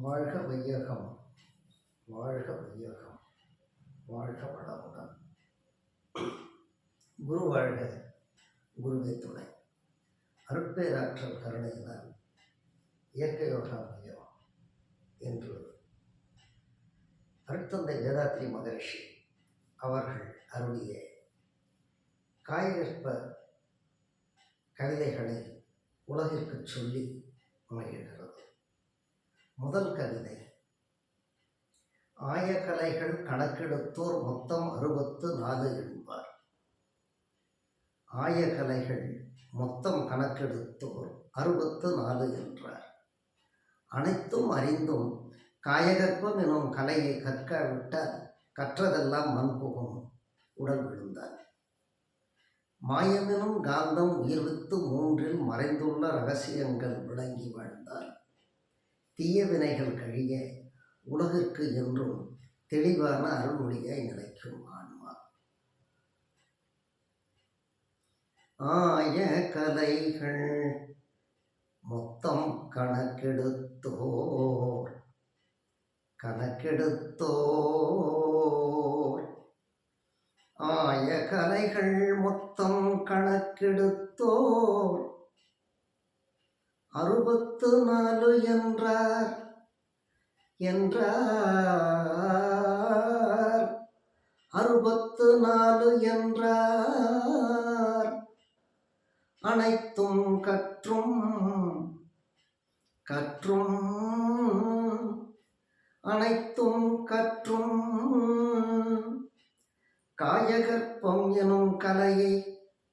வாழ்க வையகம், வாழ்க வையகம், வாழ்க வளமுடன். குரு வாழ்க, குருவே துணை. அருட்பேராற்றல் கருணையினால் இயற்கை யோகா மையம் என்று அருட்தந்தை வேதாத்ரி மகரிஷி அவர்கள் அருளிய காயகற்ப கவிதைகளை உலகிற்கு சொல்லி மகிழ்கிறது. முதல் கவிதை. ஆயக்கலைகள் கணக்கெடுத்தோர் மொத்தம் 64 என்பார். ஆயக்கலைகள் மொத்தம் கணக்கெடுத்தோர் 64 என்றார். அனைத்தும் அறிந்தும் காயகற்பம் எனும் கலையை கற்காவிட்டால் கற்றதெல்லாம் மண் புகும், உடல் விழுந்தார். மாயமெனும் காந்தம் உயிர்வித்து 3 மறைந்துள்ள இரகசியங்கள் விளங்கி வாழ்ந்தார். தீய வினைகள் கழிய உலகிற்கு என்றும் தெளிவான அருள்மொழியாய் நிலைக்கும் ஆன்மா. ஆய கலைகள் மொத்தம் கணக்கெடுத்தோர் ஆய கலைகள் மொத்தம் கணக்கெடுத்தோர் 64 என்றார். 64 என்றார். அனைத்தும் கற்றும் அனைத்தும் கற்றும் காயகற்பம் எனும் கலையை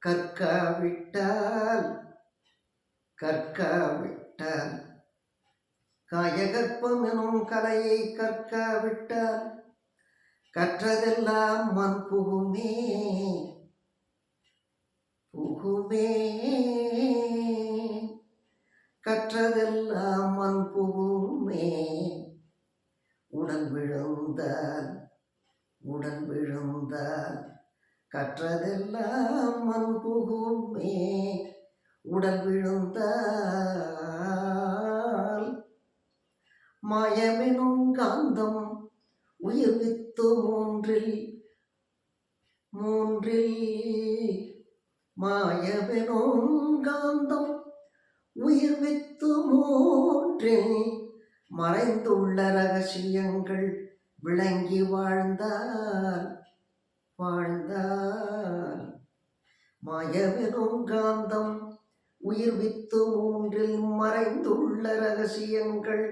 கற்காவிட்டால் காயகற்பம் எனும் கலையை கற்காவிட்டால் கற்றதெல்லாம் மண் புகுமே. கற்றதெல்லாம் மண் புகுமே. உடல் விழுந்தால் கற்றதெல்லாம் மண் புகுமே. உடல் விழுந்தால் மாயமெனும் காந்தம் உயிர்வித்து 3 மாயமெனும் காந்தம் உயிர்வித்து 3 மறைந்துள்ள இரகசியங்கள் விளங்கி வாழ்ந்தால் மாயமெனும் காந்தம் உயிர்வித்து 3 மறைந்துள்ள இரகசியங்கள்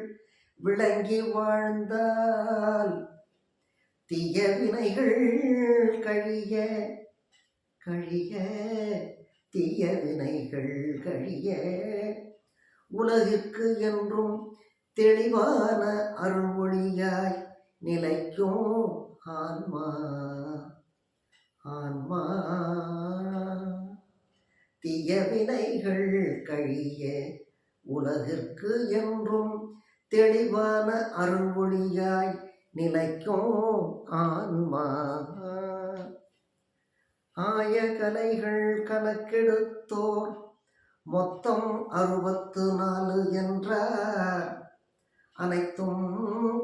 விளங்கி வாழ்ந்தால் தீய வினைகள் கழிய தீய வினைகள் கழிய உலகிற்கு என்றும் தெளிவான அருள்மொழியாய் நிலைக்கும் ஆன்மா. தீய வினைகள் கழிய உலகிற்கு என்றும் தெளிவான அருள்மொழியாய் நிலைக்கும் ஆன்மா. ஆய கலைகள் கணக்கெடுத்தோர் மொத்தம் 64 என்றார். அனைத்தும்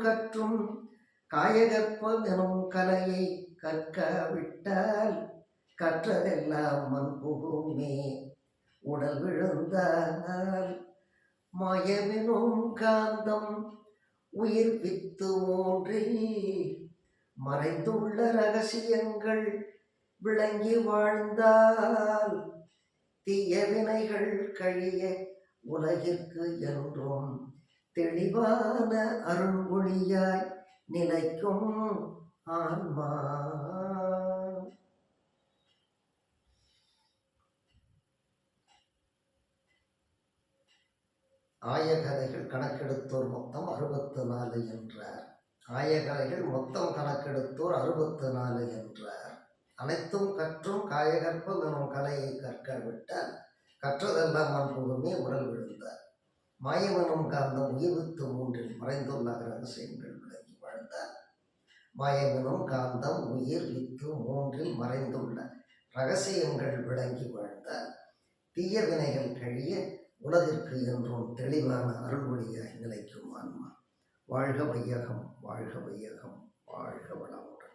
கற்றும் காயகற்பம் எனும் கலையை கற்காவிட்டால் கற்றதெல்லாம் மண் புகுமே. உடல் விழுந்தால் மாயமெனும் காந்தம் உயிர்வித்து 3 மறைந்துள்ள இரகசியங்கள் விளங்கி வாழ்ந்தால் தீய வினைகள் கழிய உலகிற்கு என்றும் தெளிவான அருள்மொழியாய் நிலைக்கும் ஆன்மா. ஆயகலைகள் கணக்கெடுத்தோர் மொத்தம் 64 என்றார். ஆயகலைகள் மொத்தம் கணக்கெடுத்தோர் 64 என்றார். அனைத்தும் கற்றும் காயகற்பம் எனும் கலையை கற்காவிட்டால் கற்றதெல்லாம் மண் புகுமே. உடல் விழுந்தார். மாயமெனும் காந்தம் உயிர்வித்து 3 மறைந்துள்ள இரகசியங்கள் விளங்கி வாழ்ந்தார். மாயமெனும் காந்தம் உயிர்வித்து 3 மறைந்துள்ள இரகசியங்கள் விளங்கி வாழ்ந்தார். தீய வினைகள் கழிய உலகிற்கு என்றும் தெளிவான அருள்மொழியாய் நிலைக்கும் ஆன்மா. வாழ்க வையகம், வாழ்க வையகம், வாழ்க வளமுடன்.